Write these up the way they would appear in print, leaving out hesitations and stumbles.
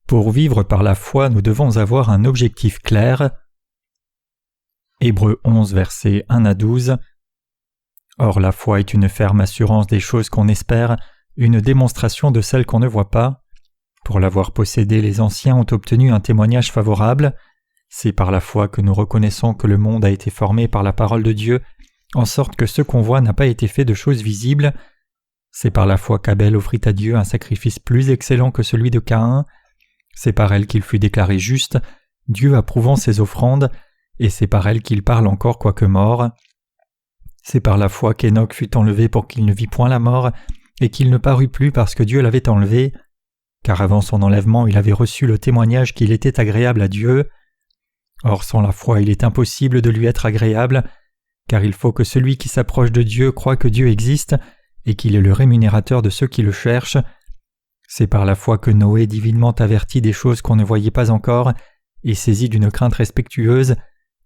Pour vivre par la foi, nous devons avoir un objectif clair. Hébreux 11, versets 1 à 12. Or la foi est une ferme assurance des choses qu'on espère, une démonstration de celles qu'on ne voit pas. Pour l'avoir possédée, les anciens ont obtenu un témoignage favorable. C'est par la foi que nous reconnaissons que le monde a été formé par la parole de Dieu, en sorte que ce qu'on voit n'a pas été fait de choses visibles. C'est par la foi qu'Abel offrit à Dieu un sacrifice plus excellent que celui de Caïn. C'est par elle qu'il fut déclaré juste, Dieu approuvant ses offrandes, et c'est par elle qu'il parle encore quoique mort. C'est par la foi qu'Hénoch fut enlevé pour qu'il ne vît point la mort, et qu'il ne parut plus parce que Dieu l'avait enlevé, car avant son enlèvement il avait reçu le témoignage qu'il était agréable à Dieu. Or sans la foi il est impossible de lui être agréable, car il faut que celui qui s'approche de Dieu croie que Dieu existe, et qu'il est le rémunérateur de ceux qui le cherchent. C'est par la foi que Noé, divinement averti des choses qu'on ne voyait pas encore, et saisi d'une crainte respectueuse,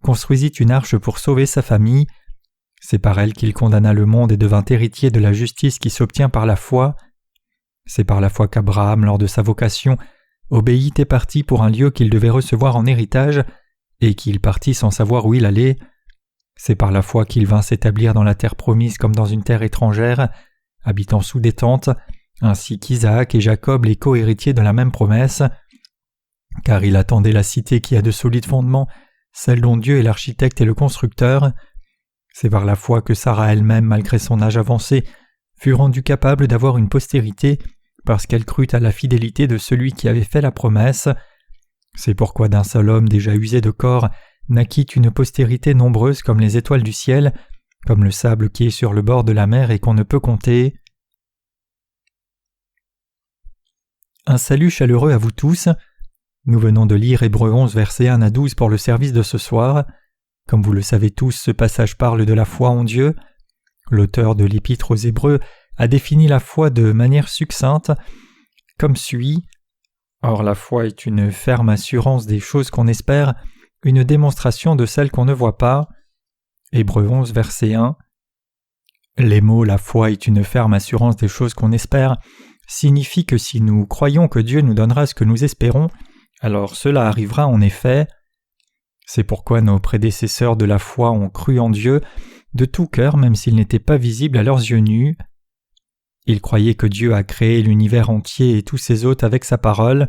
construisit une arche pour sauver sa famille. C'est par elle qu'il condamna le monde et devint héritier de la justice qui s'obtient par la foi. C'est par la foi qu'Abraham, lors de sa vocation, obéit et partit pour un lieu qu'il devait recevoir en héritage, et qu'il partit sans savoir où il allait. C'est par la foi qu'il vint s'établir dans la terre promise comme dans une terre étrangère, habitant sous des tentes, ainsi qu'Isaac et Jacob les co-héritiers de la même promesse. Car il attendait la cité qui a de solides fondements, celle dont Dieu est l'architecte et le constructeur. C'est par la foi que Sarah elle-même, malgré son âge avancé, fut rendue capable d'avoir une postérité, parce qu'elle crut à la fidélité de celui qui avait fait la promesse. C'est pourquoi d'un seul homme déjà usé de corps naquit une postérité nombreuse comme les étoiles du ciel, comme le sable qui est sur le bord de la mer et qu'on ne peut compter. Un salut chaleureux à vous tous. Nous venons de lire Hébreux 11, versets 1 à 12 pour le service de ce soir. Comme vous le savez tous, ce passage parle de la foi en Dieu. L'auteur de l'Épître aux Hébreux a défini la foi de manière succincte, comme suit. Or la foi est une ferme assurance des choses qu'on espère, une démonstration de celles qu'on ne voit pas. Hébreux 11, verset 1. Les mots « la foi est une ferme assurance des choses qu'on espère » signifient que si nous croyons que Dieu nous donnera ce que nous espérons, alors cela arrivera en effet. C'est pourquoi nos prédécesseurs de la foi ont cru en Dieu de tout cœur même s'il n'était pas visible à leurs yeux nus. Ils croyaient que Dieu a créé l'univers entier et tous ses hôtes avec sa parole.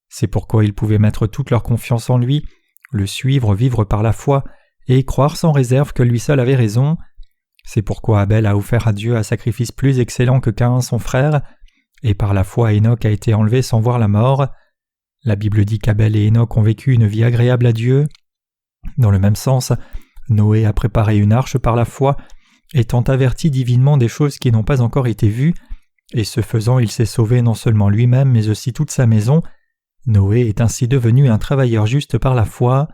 C'est pourquoi ils pouvaient mettre toute leur confiance en lui, le suivre, vivre par la foi et croire sans réserve que lui seul avait raison. C'est pourquoi Abel a offert à Dieu un sacrifice plus excellent que Caïn son frère, et par la foi Hénoch a été enlevé sans voir la mort. La Bible dit qu'Abel et Hénoch ont vécu une vie agréable à Dieu. Dans le même sens, Noé a préparé une arche par la foi, étant averti divinement des choses qui n'ont pas encore été vues, et ce faisant il s'est sauvé non seulement lui-même mais aussi toute sa maison. Noé est ainsi devenu un travailleur juste par la foi.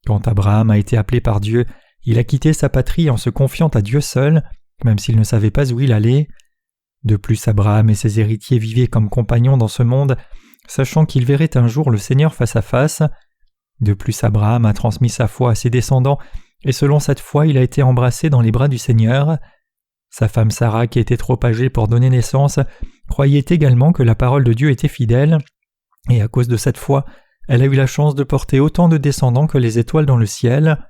Quand Abraham a été appelé par Dieu, il a quitté sa patrie en se confiant à Dieu seul, même s'il ne savait pas où il allait. De plus, Abraham et ses héritiers vivaient comme compagnons dans ce monde, sachant qu'ils verraient un jour le Seigneur face à face. De plus, Abraham a transmis sa foi à ses descendants, et selon cette foi, il a été embrassé dans les bras du Seigneur. Sa femme Sarah, qui était trop âgée pour donner naissance, croyait également que la parole de Dieu était fidèle, et à cause de cette foi, elle a eu la chance de porter autant de descendants que les étoiles dans le ciel.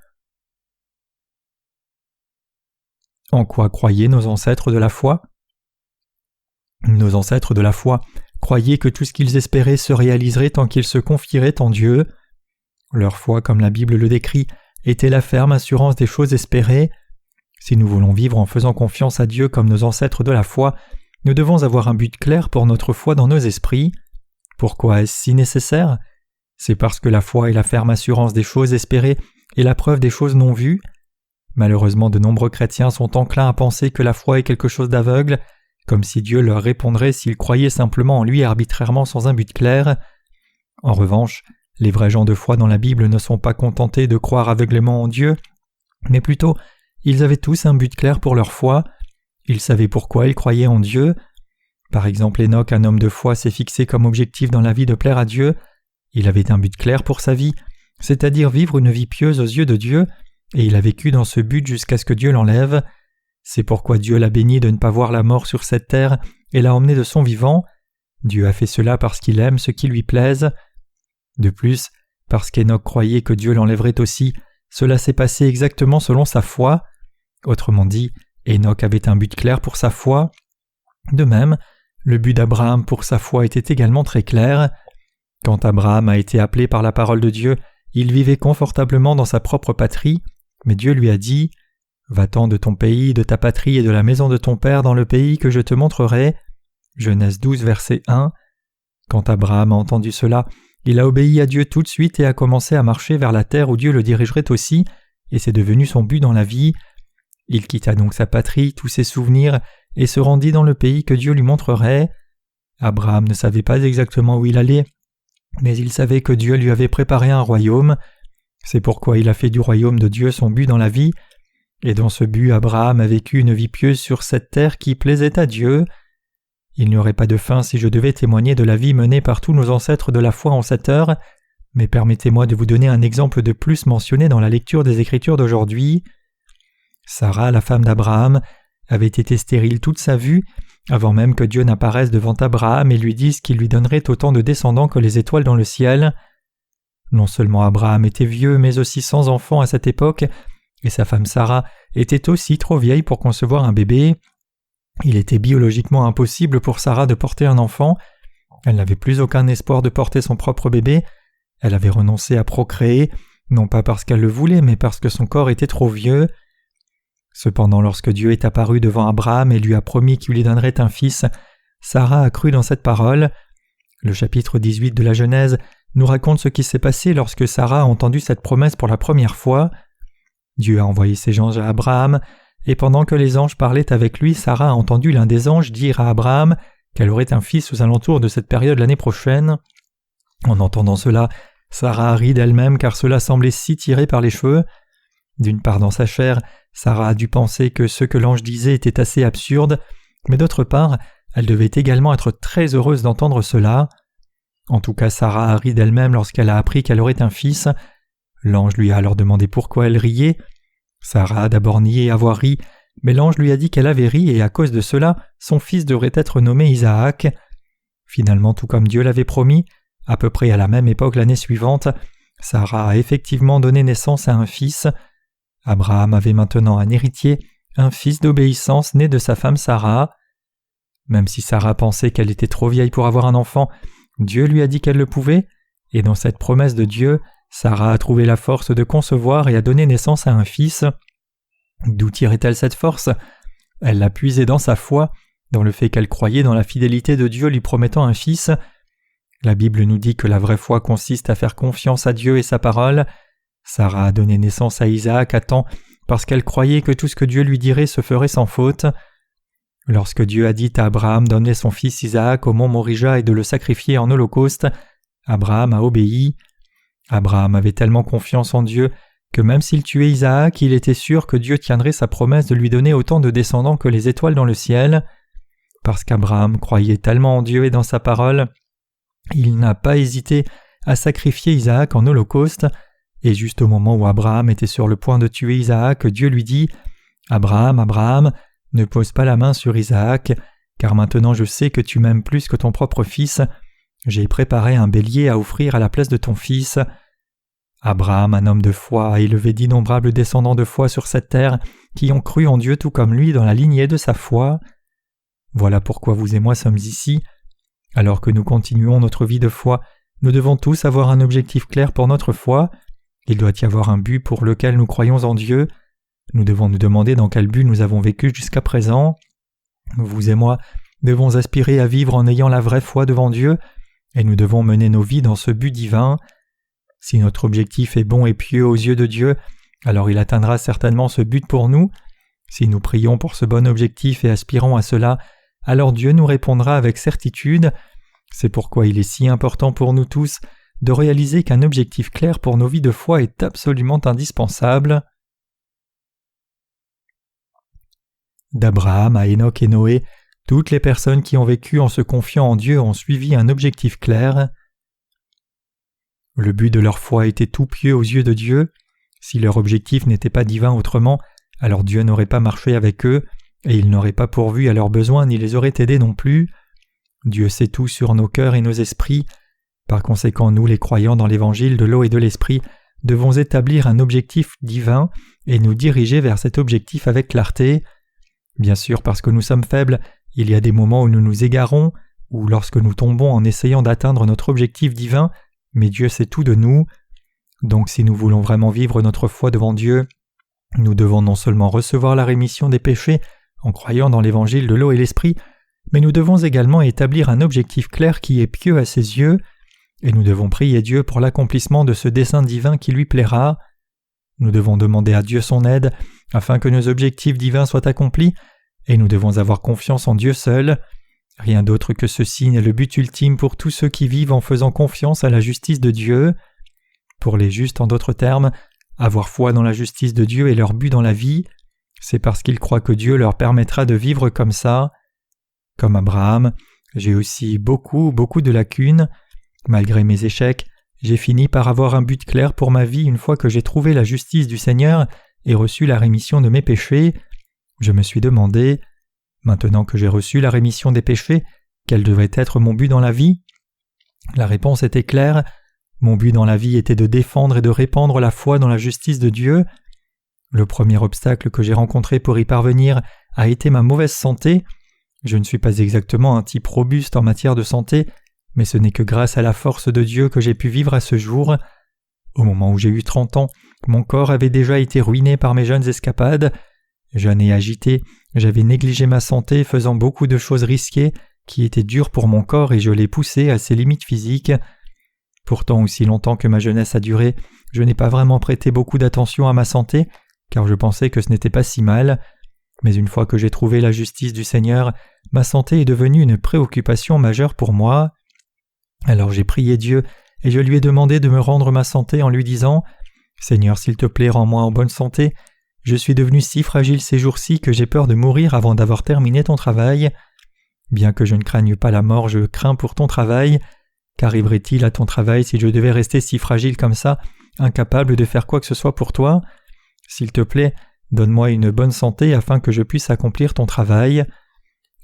En quoi croyaient nos ancêtres de la foi ? Nos ancêtres de la foi croyaient que tout ce qu'ils espéraient se réaliserait tant qu'ils se confieraient en Dieu. Leur foi, comme la Bible le décrit, était la ferme assurance des choses espérées. Si nous voulons vivre en faisant confiance à Dieu comme nos ancêtres de la foi, nous devons avoir un but clair pour notre foi dans nos esprits. Pourquoi est-ce si nécessaire ? C'est parce que la foi est la ferme assurance des choses espérées et la preuve des choses non vues. Malheureusement, de nombreux chrétiens sont enclins à penser que la foi est quelque chose d'aveugle, comme si Dieu leur répondrait s'ils croyaient simplement en lui arbitrairement sans un but clair. En revanche, les vrais gens de foi dans la Bible ne sont pas contentés de croire aveuglément en Dieu, mais plutôt, ils avaient tous un but clair pour leur foi. Ils savaient pourquoi ils croyaient en Dieu. Par exemple, Hénoch, un homme de foi, s'est fixé comme objectif dans la vie de plaire à Dieu. Il avait un but clair pour sa vie, c'est-à-dire vivre une vie pieuse aux yeux de Dieu, et il a vécu dans ce but jusqu'à ce que Dieu l'enlève. C'est pourquoi Dieu l'a béni de ne pas voir la mort sur cette terre et l'a emmené de son vivant. Dieu a fait cela parce qu'il aime ce qui lui plaise. De plus, parce qu'Hénoch croyait que Dieu l'enlèverait aussi, cela s'est passé exactement selon sa foi. Autrement dit, Hénoch avait un but clair pour sa foi. De même, le but d'Abraham pour sa foi était également très clair. Quand Abraham a été appelé par la parole de Dieu, il vivait confortablement dans sa propre patrie, mais Dieu lui a dit « Va-t'en de ton pays, de ta patrie et de la maison de ton père dans le pays que je te montrerai. » Genèse 12, verset 1. Quand Abraham a entendu cela, il a obéi à Dieu tout de suite et a commencé à marcher vers la terre où Dieu le dirigerait aussi, et c'est devenu son but dans la vie. Il quitta donc sa patrie, tous ses souvenirs, et se rendit dans le pays que Dieu lui montrerait. Abraham ne savait pas exactement où il allait, mais il savait que Dieu lui avait préparé un royaume. C'est pourquoi il a fait du royaume de Dieu son but dans la vie, et dans ce but Abraham a vécu une vie pieuse sur cette terre qui plaisait à Dieu. Il n'y aurait pas de fin si je devais témoigner de la vie menée par tous nos ancêtres de la foi en cette heure, mais permettez-moi de vous donner un exemple de plus mentionné dans la lecture des Écritures d'aujourd'hui. Sarah, la femme d'Abraham, avait été stérile toute sa vie, avant même que Dieu n'apparaisse devant Abraham et lui dise qu'il lui donnerait autant de descendants que les étoiles dans le ciel. Non seulement Abraham était vieux, mais aussi sans enfant à cette époque, et sa femme Sarah était aussi trop vieille pour concevoir un bébé. Il était biologiquement impossible pour Sarah de porter un enfant. Elle n'avait plus aucun espoir de porter son propre bébé. Elle avait renoncé à procréer, non pas parce qu'elle le voulait, mais parce que son corps était trop vieux. Cependant, lorsque Dieu est apparu devant Abraham et lui a promis qu'il lui donnerait un fils, Sarah a cru dans cette parole. Le chapitre 18 de la Genèse nous raconte ce qui s'est passé lorsque Sarah a entendu cette promesse pour la première fois. Dieu a envoyé ses anges à Abraham, et pendant que les anges parlaient avec lui, Sarah a entendu l'un des anges dire à Abraham qu'elle aurait un fils aux alentours de cette période l'année prochaine. En entendant cela, Sarah a ri d'elle-même car cela semblait si tiré par les cheveux. D'une part dans sa chair, Sarah a dû penser que ce que l'ange disait était assez absurde, mais d'autre part, elle devait également être très heureuse d'entendre cela. En tout cas, Sarah a ri d'elle-même lorsqu'elle a appris qu'elle aurait un fils. L'ange lui a alors demandé pourquoi elle riait. Sarah a d'abord nié avoir ri, mais l'ange lui a dit qu'elle avait ri et à cause de cela, son fils devrait être nommé Isaac. Finalement, tout comme Dieu l'avait promis, à peu près à la même époque l'année suivante, Sarah a effectivement donné naissance à un fils. Abraham avait maintenant un héritier, un fils d'obéissance né de sa femme Sarah. Même si Sarah pensait qu'elle était trop vieille pour avoir un enfant, Dieu lui a dit qu'elle le pouvait, et dans cette promesse de Dieu, Sarah a trouvé la force de concevoir et a donné naissance à un fils. D'où tirait-elle cette force? Elle l'a puisée dans sa foi, dans le fait qu'elle croyait dans la fidélité de Dieu lui promettant un fils. La Bible nous dit que la vraie foi consiste à faire confiance à Dieu et sa parole. Sarah a donné naissance à Isaac à temps parce qu'elle croyait que tout ce que Dieu lui dirait se ferait sans faute. Lorsque Dieu a dit à Abraham d'emmener son fils Isaac au mont Morija et de le sacrifier en holocauste, Abraham a obéi. Abraham avait tellement confiance en Dieu que même s'il tuait Isaac, il était sûr que Dieu tiendrait sa promesse de lui donner autant de descendants que les étoiles dans le ciel. Parce qu'Abraham croyait tellement en Dieu et dans sa parole, il n'a pas hésité à sacrifier Isaac en holocauste. Et juste au moment où Abraham était sur le point de tuer Isaac, Dieu lui dit « Abraham, Abraham, ne pose pas la main sur Isaac, car maintenant je sais que tu m'aimes plus que ton propre fils. J'ai préparé un bélier à offrir à la place de ton fils. » Abraham, un homme de foi, a élevé d'innombrables descendants de foi sur cette terre qui ont cru en Dieu tout comme lui dans la lignée de sa foi. Voilà pourquoi vous et moi sommes ici. Alors que nous continuons notre vie de foi, nous devons tous avoir un objectif clair pour notre foi. Il doit y avoir un but pour lequel nous croyons en Dieu. Nous devons nous demander dans quel but nous avons vécu jusqu'à présent. Vous et moi devons aspirer à vivre en ayant la vraie foi devant Dieu, et nous devons mener nos vies dans ce but divin. Si notre objectif est bon et pieux aux yeux de Dieu, alors il atteindra certainement ce but pour nous. Si nous prions pour ce bon objectif et aspirons à cela, alors Dieu nous répondra avec certitude. C'est pourquoi il est si important pour nous tous de réaliser qu'un objectif clair pour nos vies de foi est absolument indispensable. D'Abraham à Hénoch et Noé, toutes les personnes qui ont vécu en se confiant en Dieu ont suivi un objectif clair. Le but de leur foi était tout pieux aux yeux de Dieu. Si leur objectif n'était pas divin autrement, alors Dieu n'aurait pas marché avec eux, et il n'aurait pas pourvu à leurs besoins ni les aurait aidés non plus. Dieu sait tout sur nos cœurs et nos esprits. Par conséquent, nous, les croyants dans l'évangile de l'eau et de l'esprit, devons établir un objectif divin et nous diriger vers cet objectif avec clarté. Bien sûr, parce que nous sommes faibles, il y a des moments où nous nous égarons, ou lorsque nous tombons en essayant d'atteindre notre objectif divin, mais Dieu sait tout de nous. Donc si nous voulons vraiment vivre notre foi devant Dieu, nous devons non seulement recevoir la rémission des péchés en croyant dans l'évangile de l'eau et l'esprit, mais nous devons également établir un objectif clair qui est pieux à ses yeux, et nous devons prier Dieu pour l'accomplissement de ce dessein divin qui lui plaira. Nous devons demander à Dieu son aide afin que nos objectifs divins soient accomplis, et nous devons avoir confiance en Dieu seul. Rien d'autre que ceci n'est le but ultime pour tous ceux qui vivent en faisant confiance à la justice de Dieu. Pour les justes, en d'autres termes, avoir foi dans la justice de Dieu est leur but dans la vie. C'est parce qu'ils croient que Dieu leur permettra de vivre comme ça. Comme Abraham, j'ai aussi beaucoup de lacunes. Malgré mes échecs, j'ai fini par avoir un but clair pour ma vie une fois que j'ai trouvé la justice du Seigneur et reçu la rémission de mes péchés. Je me suis demandé, maintenant que j'ai reçu la rémission des péchés, quel devait être mon but dans la vie? La réponse était claire. Mon but dans la vie était de défendre et de répandre la foi dans la justice de Dieu. Le premier obstacle que j'ai rencontré pour y parvenir a été ma mauvaise santé. Je ne suis pas exactement un type robuste en matière de santé, mais ce n'est que grâce à la force de Dieu que j'ai pu vivre à ce jour. Au moment où j'ai eu 30 ans, mon corps avait déjà été ruiné par mes jeunes escapades. Jeune et agité, j'avais négligé ma santé faisant beaucoup de choses risquées qui étaient dures pour mon corps et je les poussais à ses limites physiques. Pourtant, aussi longtemps que ma jeunesse a duré, je n'ai pas vraiment prêté beaucoup d'attention à ma santé, car je pensais que ce n'était pas si mal. Mais une fois que j'ai trouvé la justice du Seigneur, ma santé est devenue une préoccupation majeure pour moi. Alors j'ai prié Dieu et je lui ai demandé de me rendre ma santé en lui disant « Seigneur, s'il te plaît, rends-moi en bonne santé. Je suis devenu si fragile ces jours-ci que j'ai peur de mourir avant d'avoir terminé ton travail. Bien que je ne craigne pas la mort, je crains pour ton travail. Qu'arriverait-il à ton travail si je devais rester si fragile comme ça, incapable de faire quoi que ce soit pour toi? S'il te plaît, donne-moi une bonne santé afin que je puisse accomplir ton travail. »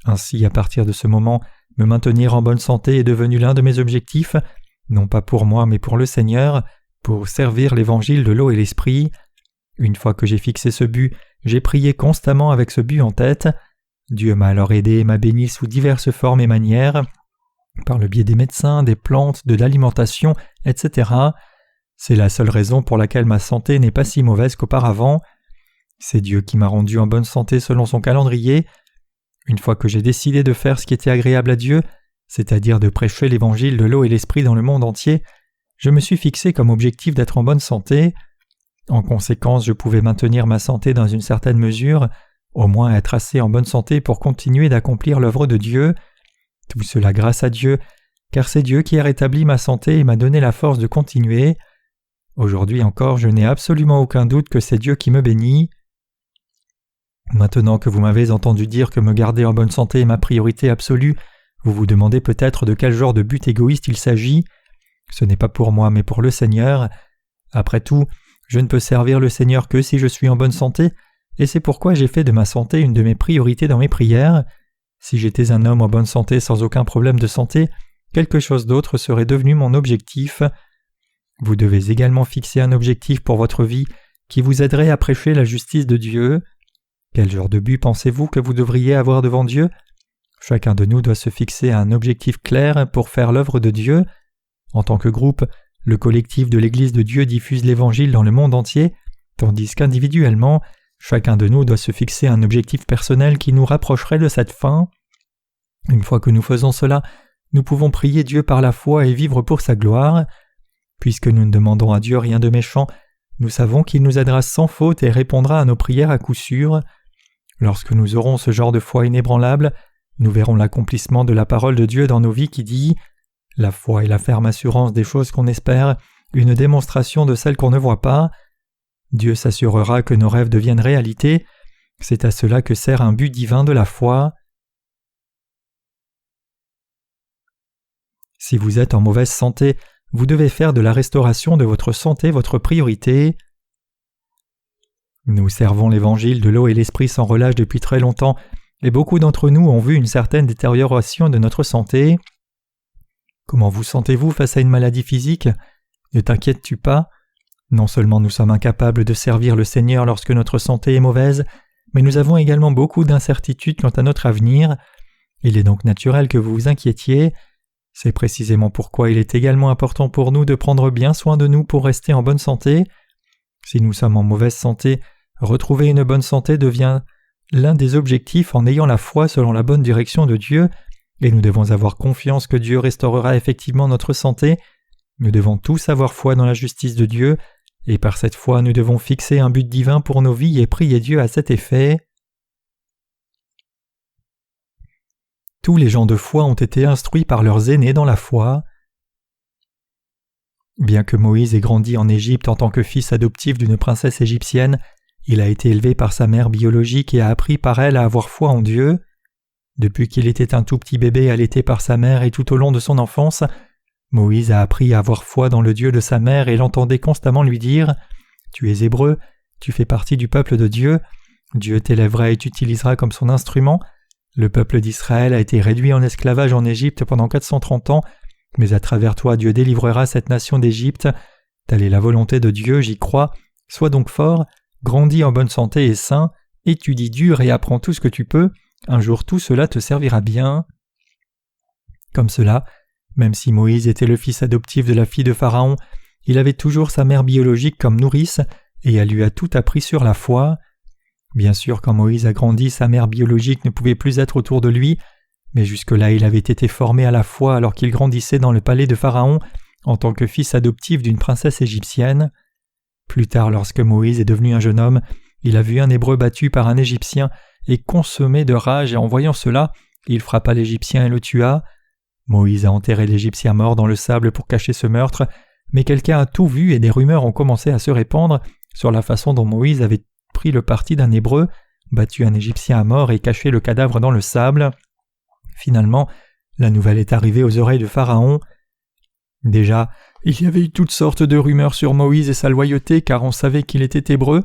Ainsi, à partir de ce moment, me maintenir en bonne santé est devenu l'un de mes objectifs, non pas pour moi mais pour le Seigneur, pour servir l'évangile de l'eau et l'esprit. Une fois que j'ai fixé ce but, j'ai prié constamment avec ce but en tête. Dieu m'a alors aidé et m'a béni sous diverses formes et manières, par le biais des médecins, des plantes, de l'alimentation, etc. C'est la seule raison pour laquelle ma santé n'est pas si mauvaise qu'auparavant. C'est Dieu qui m'a rendu en bonne santé selon son calendrier. Une fois que j'ai décidé de faire ce qui était agréable à Dieu, c'est-à-dire de prêcher l'évangile de l'eau et l'esprit dans le monde entier, je me suis fixé comme objectif d'être en bonne santé. En conséquence, je pouvais maintenir ma santé dans une certaine mesure, au moins être assez en bonne santé pour continuer d'accomplir l'œuvre de Dieu. Tout cela grâce à Dieu, car c'est Dieu qui a rétabli ma santé et m'a donné la force de continuer. Aujourd'hui encore, je n'ai absolument aucun doute que c'est Dieu qui me bénit. Maintenant que vous m'avez entendu dire que me garder en bonne santé est ma priorité absolue, vous vous demandez peut-être de quel genre de but égoïste il s'agit. Ce n'est pas pour moi mais pour le Seigneur. Après tout, je ne peux servir le Seigneur que si je suis en bonne santé, et c'est pourquoi j'ai fait de ma santé une de mes priorités dans mes prières. Si j'étais un homme en bonne santé sans aucun problème de santé, quelque chose d'autre serait devenu mon objectif. Vous devez également fixer un objectif pour votre vie qui vous aiderait à prêcher la justice de Dieu. Quel genre de but pensez-vous que vous devriez avoir devant Dieu? Chacun de nous doit se fixer un objectif clair pour faire l'œuvre de Dieu. En tant que groupe, le collectif de l'Église de Dieu diffuse l'Évangile dans le monde entier, tandis qu'individuellement, chacun de nous doit se fixer un objectif personnel qui nous rapprocherait de cette fin. Une fois que nous faisons cela, nous pouvons prier Dieu par la foi et vivre pour sa gloire. Puisque nous ne demandons à Dieu rien de méchant, nous savons qu'il nous aidera sans faute et répondra à nos prières à coup sûr. Lorsque nous aurons ce genre de foi inébranlable, nous verrons l'accomplissement de la parole de Dieu dans nos vies qui dit « La foi est la ferme assurance des choses qu'on espère, une démonstration de celles qu'on ne voit pas. » Dieu s'assurera que nos rêves deviennent réalité. C'est à cela que sert un but divin de la foi. Si vous êtes en mauvaise santé, vous devez faire de la restauration de votre santé votre priorité. Nous servons l'évangile de l'eau et l'esprit sans relâche depuis très longtemps, et beaucoup d'entre nous ont vu une certaine détérioration de notre santé. Comment vous sentez-vous face à une maladie physique ? Ne t'inquiètes-tu pas ? Non seulement nous sommes incapables de servir le Seigneur lorsque notre santé est mauvaise, mais nous avons également beaucoup d'incertitudes quant à notre avenir. Il est donc naturel que vous vous inquiétiez. C'est précisément pourquoi il est également important pour nous de prendre bien soin de nous pour rester en bonne santé. Si nous sommes en mauvaise santé, retrouver une bonne santé devient l'un des objectifs en ayant la foi selon la bonne direction de Dieu, et nous devons avoir confiance que Dieu restaurera effectivement notre santé. Nous devons tous avoir foi dans la justice de Dieu, et par cette foi nous devons fixer un but divin pour nos vies et prier Dieu à cet effet. Tous les gens de foi ont été instruits par leurs aînés dans la foi. Bien que Moïse ait grandi en Égypte en tant que fils adoptif d'une princesse égyptienne, il a été élevé par sa mère biologique et a appris par elle à avoir foi en Dieu. Depuis qu'il était un tout petit bébé allaité par sa mère et tout au long de son enfance, Moïse a appris à avoir foi dans le Dieu de sa mère et l'entendait constamment lui dire « Tu es hébreu, tu fais partie du peuple de Dieu, Dieu t'élèvera et t'utilisera comme son instrument. Le peuple d'Israël a été réduit en esclavage en Égypte pendant 430 ans, mais à travers toi Dieu délivrera cette nation d'Égypte. Telle est la volonté de Dieu, j'y crois. Sois donc fort, grandis en bonne santé et sain, étudie dur et apprends tout ce que tu peux. Un jour tout cela te servira bien. » Comme cela, même si Moïse était le fils adoptif de la fille de Pharaon, il avait toujours sa mère biologique comme nourrice et elle lui a tout appris sur la foi. Bien sûr, quand Moïse a grandi, sa mère biologique ne pouvait plus être autour de lui, mais jusque-là il avait été formé à la foi alors qu'il grandissait dans le palais de Pharaon en tant que fils adoptif d'une princesse égyptienne. Plus tard, lorsque Moïse est devenu un jeune homme, il a vu un Hébreu battu par un Égyptien et consommé de rage, et en voyant cela, il frappa l'Égyptien et le tua. Moïse a enterré l'Égyptien mort dans le sable pour cacher ce meurtre, mais quelqu'un a tout vu et des rumeurs ont commencé à se répandre sur la façon dont Moïse avait pris le parti d'un Hébreu, battu un Égyptien à mort et caché le cadavre dans le sable. Finalement, la nouvelle est arrivée aux oreilles de Pharaon. Déjà, il y avait eu toutes sortes de rumeurs sur Moïse et sa loyauté car on savait qu'il était hébreu,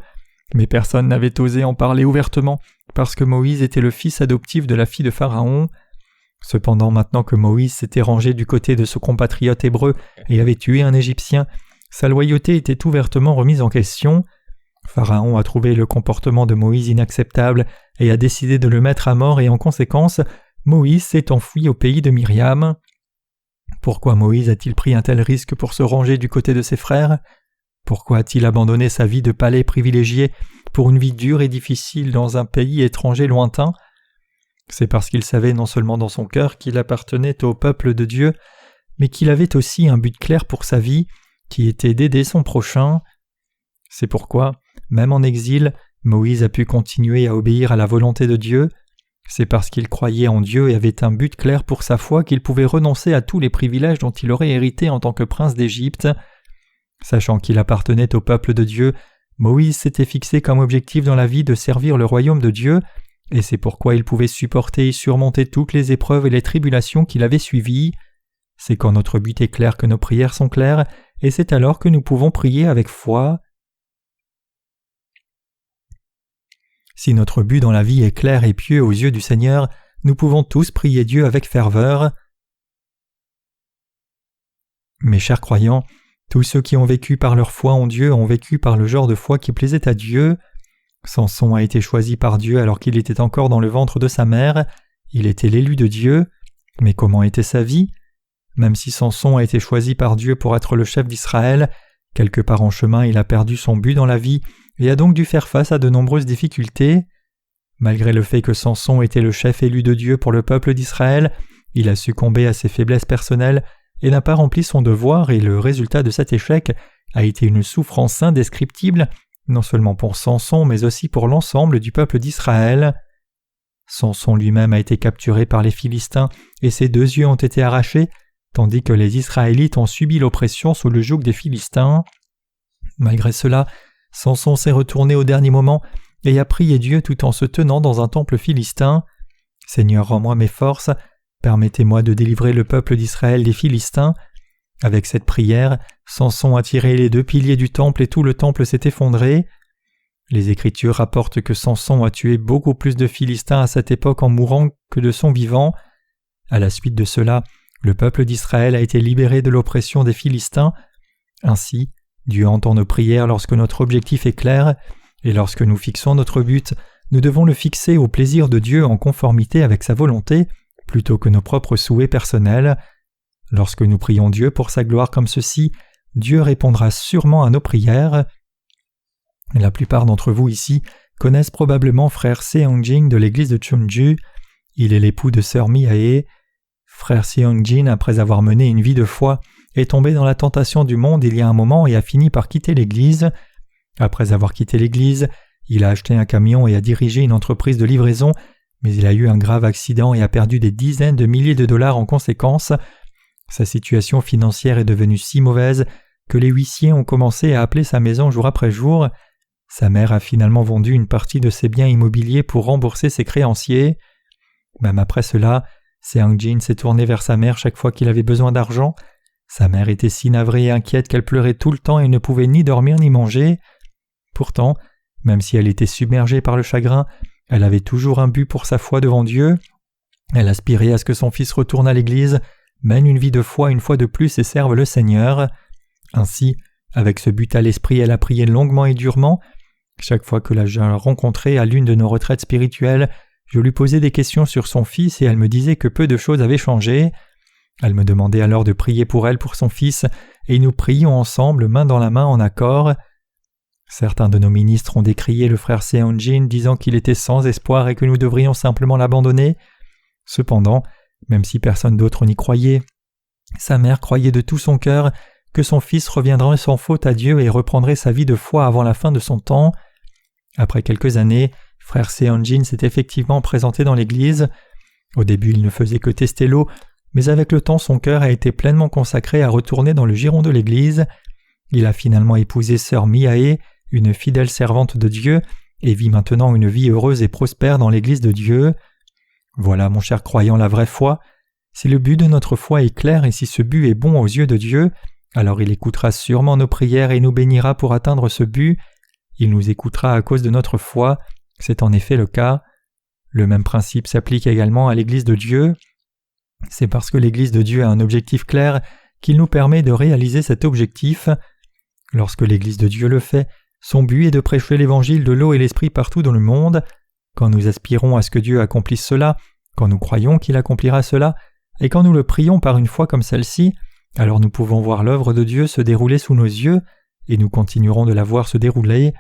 mais personne n'avait osé en parler ouvertement parce que Moïse était le fils adoptif de la fille de Pharaon. Cependant, maintenant que Moïse s'était rangé du côté de ce compatriote hébreu et avait tué un Égyptien, sa loyauté était ouvertement remise en question. Pharaon a trouvé le comportement de Moïse inacceptable et a décidé de le mettre à mort et en conséquence, Moïse s'est enfui au pays de Myriam. Pourquoi Moïse a-t-il pris un tel risque pour se ranger du côté de ses frères ? Pourquoi a-t-il abandonné sa vie de palais privilégié pour une vie dure et difficile dans un pays étranger lointain ? C'est parce qu'il savait non seulement dans son cœur qu'il appartenait au peuple de Dieu, mais qu'il avait aussi un but clair pour sa vie, qui était d'aider son prochain. C'est pourquoi, même en exil, Moïse a pu continuer à obéir à la volonté de Dieu. C'est parce qu'il croyait en Dieu et avait un but clair pour sa foi qu'il pouvait renoncer à tous les privilèges dont il aurait hérité en tant que prince d'Égypte. Sachant qu'il appartenait au peuple de Dieu, Moïse s'était fixé comme objectif dans la vie de servir le royaume de Dieu, et c'est pourquoi il pouvait supporter et surmonter toutes les épreuves et les tribulations qui l'avaient suivi. C'est quand notre but est clair que nos prières sont claires, et c'est alors que nous pouvons prier avec foi. Si notre but dans la vie est clair et pieux aux yeux du Seigneur, nous pouvons tous prier Dieu avec ferveur. Mes chers croyants, tous ceux qui ont vécu par leur foi en Dieu ont vécu par le genre de foi qui plaisait à Dieu. Samson a été choisi par Dieu alors qu'il était encore dans le ventre de sa mère. Il était l'élu de Dieu. Mais comment était sa vie ? Même si Samson a été choisi par Dieu pour être le chef d'Israël, quelque part en chemin il a perdu son but dans la vie et a donc dû faire face à de nombreuses difficultés. Malgré le fait que Samson était le chef élu de Dieu pour le peuple d'Israël, il a succombé à ses faiblesses personnelles et n'a pas rempli son devoir, et le résultat de cet échec a été une souffrance indescriptible, non seulement pour Samson mais aussi pour l'ensemble du peuple d'Israël. Samson lui-même a été capturé par les Philistins et ses 2 yeux ont été arrachés, tandis que les Israélites ont subi l'oppression sous le joug des Philistins. Malgré cela, Samson s'est retourné au dernier moment et a prié Dieu tout en se tenant dans un temple philistin. « Seigneur, rends-moi mes forces, permettez-moi de délivrer le peuple d'Israël des Philistins. » Avec cette prière, Samson a tiré les 2 piliers du temple et tout le temple s'est effondré. Les Écritures rapportent que Samson a tué beaucoup plus de Philistins à cette époque en mourant que de son vivant. À la suite de cela, le peuple d'Israël a été libéré de l'oppression des Philistins. Ainsi, Dieu entend nos prières lorsque notre objectif est clair, et lorsque nous fixons notre but, nous devons le fixer au plaisir de Dieu en conformité avec sa volonté, plutôt que nos propres souhaits personnels. Lorsque nous prions Dieu pour sa gloire comme ceci, Dieu répondra sûrement à nos prières. La plupart d'entre vous ici connaissent probablement frère Seong-jin de l'église de Chunju. Il est l'époux de sœur Mi-ae. Frère Seong-jin, après avoir mené une vie de foi, est tombé dans la tentation du monde il y a un moment et a fini par quitter l'église. Après avoir quitté l'église, il a acheté un camion et a dirigé une entreprise de livraison, mais il a eu un grave accident et a perdu des dizaines de milliers de dollars en conséquence. Sa situation financière est devenue si mauvaise que les huissiers ont commencé à appeler sa maison jour après jour. Sa mère a finalement vendu une partie de ses biens immobiliers pour rembourser ses créanciers. Même après cela, Seong-jin s'est tourné vers sa mère chaque fois qu'il avait besoin d'argent. Sa mère était si navrée et inquiète qu'elle pleurait tout le temps et ne pouvait ni dormir ni manger. Pourtant, même si elle était submergée par le chagrin, elle avait toujours un but pour sa foi devant Dieu. Elle aspirait à ce que son fils retourne à l'église, mène une vie de foi une fois de plus et serve le Seigneur. Ainsi, avec ce but à l'esprit, elle a prié longuement et durement. Chaque fois que je la rencontrais à l'une de nos retraites spirituelles, je lui posais des questions sur son fils et elle me disait que peu de choses avaient changé. Elle me demandait alors de prier pour elle pour son fils et nous prions ensemble, main dans la main en accord. Certains de nos ministres ont décrié le frère Seong-jin disant qu'il était sans espoir et que nous devrions simplement l'abandonner. Cependant, même si personne d'autre n'y croyait, sa mère croyait de tout son cœur que son fils reviendrait sans faute à Dieu et reprendrait sa vie de foi avant la fin de son temps. Après quelques années, frère Seong-jin s'est effectivement présenté dans l'église. Au début, il ne faisait que tester l'eau, mais avec le temps, son cœur a été pleinement consacré à retourner dans le giron de l'église. Il a finalement épousé sœur Mi-ae, une fidèle servante de Dieu, et vit maintenant une vie heureuse et prospère dans l'église de Dieu. Voilà, mon cher croyant, la vraie foi. Si le but de notre foi est clair et si ce but est bon aux yeux de Dieu, alors il écoutera sûrement nos prières et nous bénira pour atteindre ce but. Il nous écoutera à cause de notre foi. C'est en effet le cas. Le même principe s'applique également à l'Église de Dieu. C'est parce que l'Église de Dieu a un objectif clair qu'il nous permet de réaliser cet objectif. Lorsque l'Église de Dieu le fait, son but est de prêcher l'Évangile de l'eau et l'Esprit partout dans le monde. Quand nous aspirons à ce que Dieu accomplisse cela, quand nous croyons qu'il accomplira cela, et quand nous le prions par une foi comme celle-ci, alors nous pouvons voir l'œuvre de Dieu se dérouler sous nos yeux, et nous continuerons de la voir se dérouler.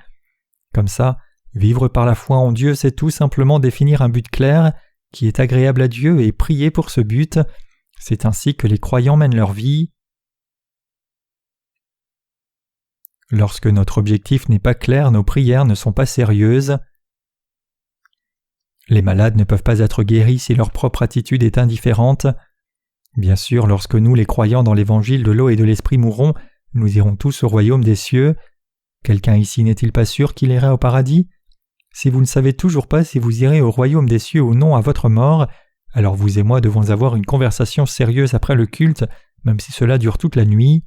Comme ça, vivre par la foi en Dieu, c'est tout simplement définir un but clair, qui est agréable à Dieu et prier pour ce but. C'est ainsi que les croyants mènent leur vie. Lorsque notre objectif n'est pas clair, nos prières ne sont pas sérieuses. Les malades ne peuvent pas être guéris si leur propre attitude est indifférente. Bien sûr, lorsque nous, les croyants dans l'évangile de l'eau et de l'esprit mourrons, nous irons tous au royaume des cieux. Quelqu'un ici n'est-il pas sûr qu'il ira au paradis? Si vous ne savez toujours pas si vous irez au royaume des cieux ou non à votre mort, alors vous et moi devons avoir une conversation sérieuse après le culte, même si cela dure toute la nuit.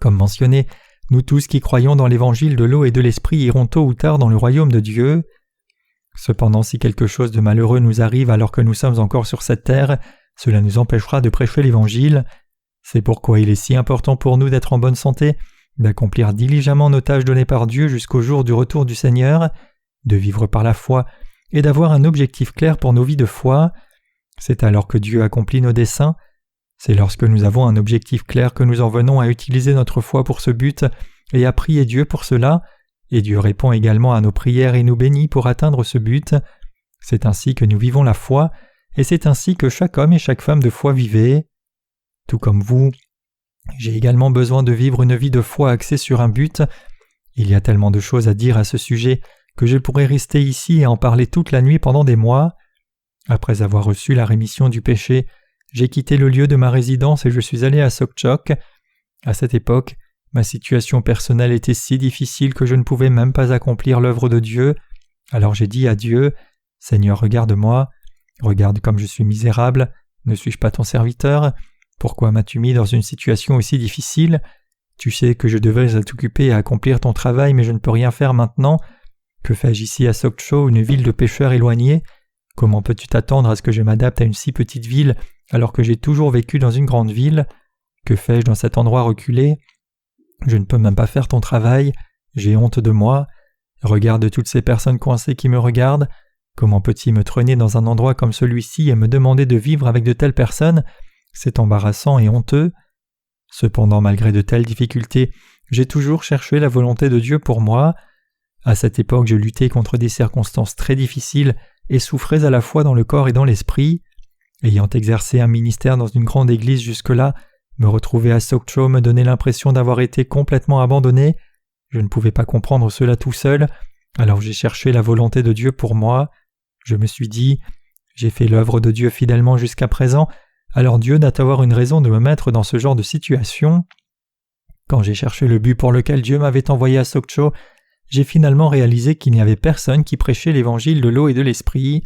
Comme mentionné, nous tous qui croyons dans l'évangile de l'eau et de l'esprit irons tôt ou tard dans le royaume de Dieu. Cependant, si quelque chose de malheureux nous arrive alors que nous sommes encore sur cette terre, cela nous empêchera de prêcher l'Évangile. C'est pourquoi il est si important pour nous d'être en bonne santé, d'accomplir diligemment nos tâches données par Dieu jusqu'au jour du retour du Seigneur, de vivre par la foi et d'avoir un objectif clair pour nos vies de foi. C'est alors que Dieu accomplit nos desseins. C'est lorsque nous avons un objectif clair que nous en venons à utiliser notre foi pour ce but et à prier Dieu pour cela, et Dieu répond également à nos prières et nous bénit pour atteindre ce but. C'est ainsi que nous vivons la foi, et c'est ainsi que chaque homme et chaque femme de foi vivait. Tout comme vous, j'ai également besoin de vivre une vie de foi axée sur un but. Il y a tellement de choses à dire à ce sujet que je pourrais rester ici et en parler toute la nuit pendant des mois. Après avoir reçu la rémission du péché, j'ai quitté le lieu de ma résidence et je suis allé à Sokchok. À cette époque, ma situation personnelle était si difficile que je ne pouvais même pas accomplir l'œuvre de Dieu. Alors j'ai dit à Dieu, « Seigneur, regarde-moi. Regarde comme je suis misérable. Ne suis-je pas ton serviteur? Pourquoi m'as-tu mis dans une situation aussi difficile? Tu sais que je devrais être occupé à accomplir ton travail, mais je ne peux rien faire maintenant. Que fais-je ici à Sokcho, une ville de pêcheurs éloignée? Comment peux-tu t'attendre à ce que je m'adapte à une si petite ville alors que j'ai toujours vécu dans une grande ville? Que fais-je dans cet endroit reculé? Je ne peux même pas faire ton travail. J'ai honte de moi. Regarde toutes ces personnes coincées qui me regardent. Comment peux-tu me traîner dans un endroit comme celui-ci et me demander de vivre avec de telles personnes? C'est embarrassant et honteux. Cependant, malgré de telles difficultés, j'ai toujours cherché la volonté de Dieu pour moi. À cette époque, je luttais contre des circonstances très difficiles et souffrais à la fois dans le corps et dans l'esprit. Ayant exercé un ministère dans une grande église jusque-là, me retrouver à Sokcho me donnait l'impression d'avoir été complètement abandonné. Je ne pouvais pas comprendre cela tout seul, alors j'ai cherché la volonté de Dieu pour moi. Je me suis dit, j'ai fait l'œuvre de Dieu fidèlement jusqu'à présent, alors Dieu doit avoir une raison de me mettre dans ce genre de situation. Quand j'ai cherché le but pour lequel Dieu m'avait envoyé à Sokcho, j'ai finalement réalisé qu'il n'y avait personne qui prêchait l'évangile de l'eau et de l'esprit.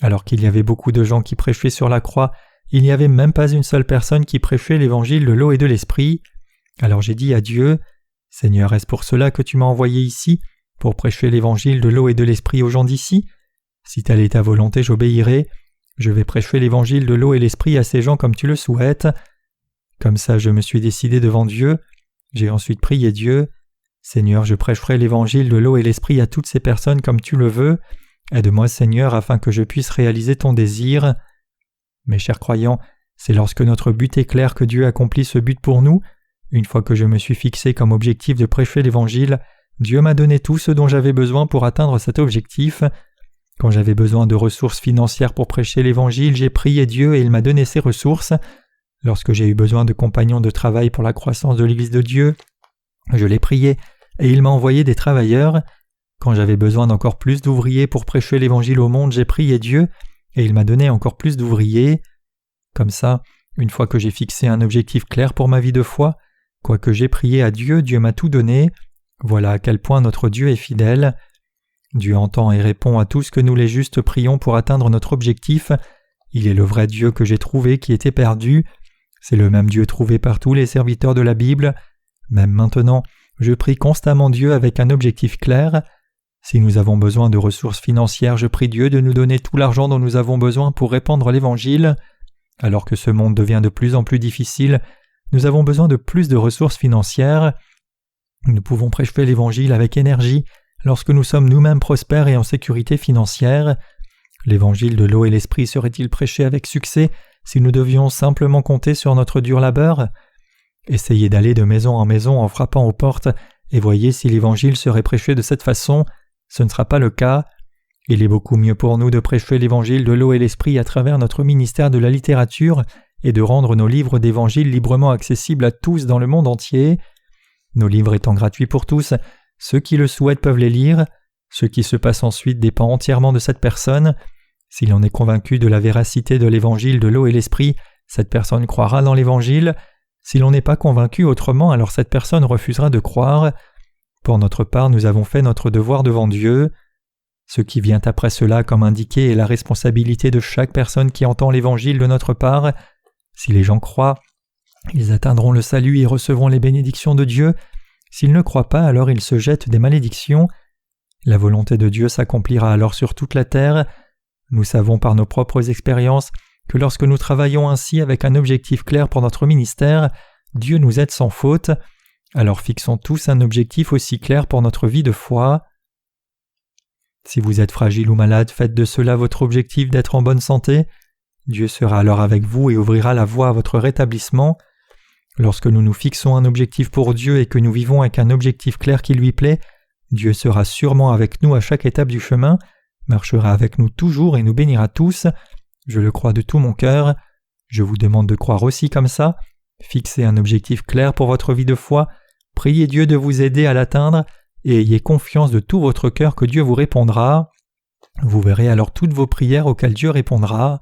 Alors qu'il y avait beaucoup de gens qui prêchaient sur la croix, il n'y avait même pas une seule personne qui prêchait l'évangile de l'eau et de l'esprit. Alors j'ai dit à Dieu, « Seigneur, est-ce pour cela que tu m'as envoyé ici, pour prêcher l'évangile de l'eau et de l'esprit aux gens d'ici? Si telle est ta volonté, j'obéirai. Je vais prêcher l'évangile de l'eau et l'esprit à ces gens comme tu le souhaites. » Comme ça, je me suis décidé devant Dieu. J'ai ensuite prié Dieu. « Seigneur, je prêcherai l'évangile de l'eau et l'esprit à toutes ces personnes comme tu le veux. Aide-moi, Seigneur, afin que je puisse réaliser ton désir. » Mes chers croyants, c'est lorsque notre but est clair que Dieu accomplit ce but pour nous. Une fois que je me suis fixé comme objectif de prêcher l'Évangile, Dieu m'a donné tout ce dont j'avais besoin pour atteindre cet objectif. Quand j'avais besoin de ressources financières pour prêcher l'Évangile, j'ai prié Dieu et il m'a donné ces ressources. Lorsque j'ai eu besoin de compagnons de travail pour la croissance de l'Église de Dieu, je l'ai prié et il m'a envoyé des travailleurs. Quand j'avais besoin d'encore plus d'ouvriers pour prêcher l'Évangile au monde, j'ai prié Dieu et il m'a donné encore plus d'ouvriers. Comme ça, une fois que j'ai fixé un objectif clair pour ma vie de foi, quoique j'ai prié à Dieu, Dieu m'a tout donné. Voilà à quel point notre Dieu est fidèle. Dieu entend et répond à tout ce que nous les justes prions pour atteindre notre objectif. Il est le vrai Dieu que j'ai trouvé qui était perdu. C'est le même Dieu trouvé par tous les serviteurs de la Bible. Même maintenant, je prie constamment Dieu avec un objectif clair. Si nous avons besoin de ressources financières, je prie Dieu de nous donner tout l'argent dont nous avons besoin pour répandre l'Évangile. Alors que ce monde devient de plus en plus difficile, nous avons besoin de plus de ressources financières. Nous pouvons prêcher l'Évangile avec énergie lorsque nous sommes nous-mêmes prospères et en sécurité financière. L'Évangile de l'eau et l'esprit serait-il prêché avec succès si nous devions simplement compter sur notre dur labeur? Essayez d'aller de maison en maison en frappant aux portes et voyez si l'Évangile serait prêché de cette façon. Ce ne sera pas le cas. Il est beaucoup mieux pour nous de prêcher l'Évangile de l'eau et l'esprit à travers notre ministère de la littérature et de rendre nos livres d'Évangile librement accessibles à tous dans le monde entier. Nos livres étant gratuits pour tous, ceux qui le souhaitent peuvent les lire. Ce qui se passe ensuite dépend entièrement de cette personne. Si l'on est convaincu de la véracité de l'Évangile de l'eau et l'esprit, cette personne croira dans l'Évangile. Si l'on n'est pas convaincu autrement, alors cette personne refusera de croire. Pour notre part, nous avons fait notre devoir devant Dieu. Ce qui vient après cela, comme indiqué, est la responsabilité de chaque personne qui entend l'Évangile de notre part. Si les gens croient, ils atteindront le salut et recevront les bénédictions de Dieu. S'ils ne croient pas, alors ils se jettent des malédictions. La volonté de Dieu s'accomplira alors sur toute la terre. Nous savons par nos propres expériences que lorsque nous travaillons ainsi avec un objectif clair pour notre ministère, Dieu nous aide sans faute. Alors fixons tous un objectif aussi clair pour notre vie de foi. Si vous êtes fragile ou malade, faites de cela votre objectif d'être en bonne santé. Dieu sera alors avec vous et ouvrira la voie à votre rétablissement. Lorsque nous nous fixons un objectif pour Dieu et que nous vivons avec un objectif clair qui lui plaît, Dieu sera sûrement avec nous à chaque étape du chemin, marchera avec nous toujours et nous bénira tous. Je le crois de tout mon cœur. Je vous demande de croire aussi comme ça. Fixez un objectif clair pour votre vie de foi, priez Dieu de vous aider à l'atteindre et ayez confiance de tout votre cœur que Dieu vous répondra. Vous verrez alors toutes vos prières auxquelles Dieu répondra.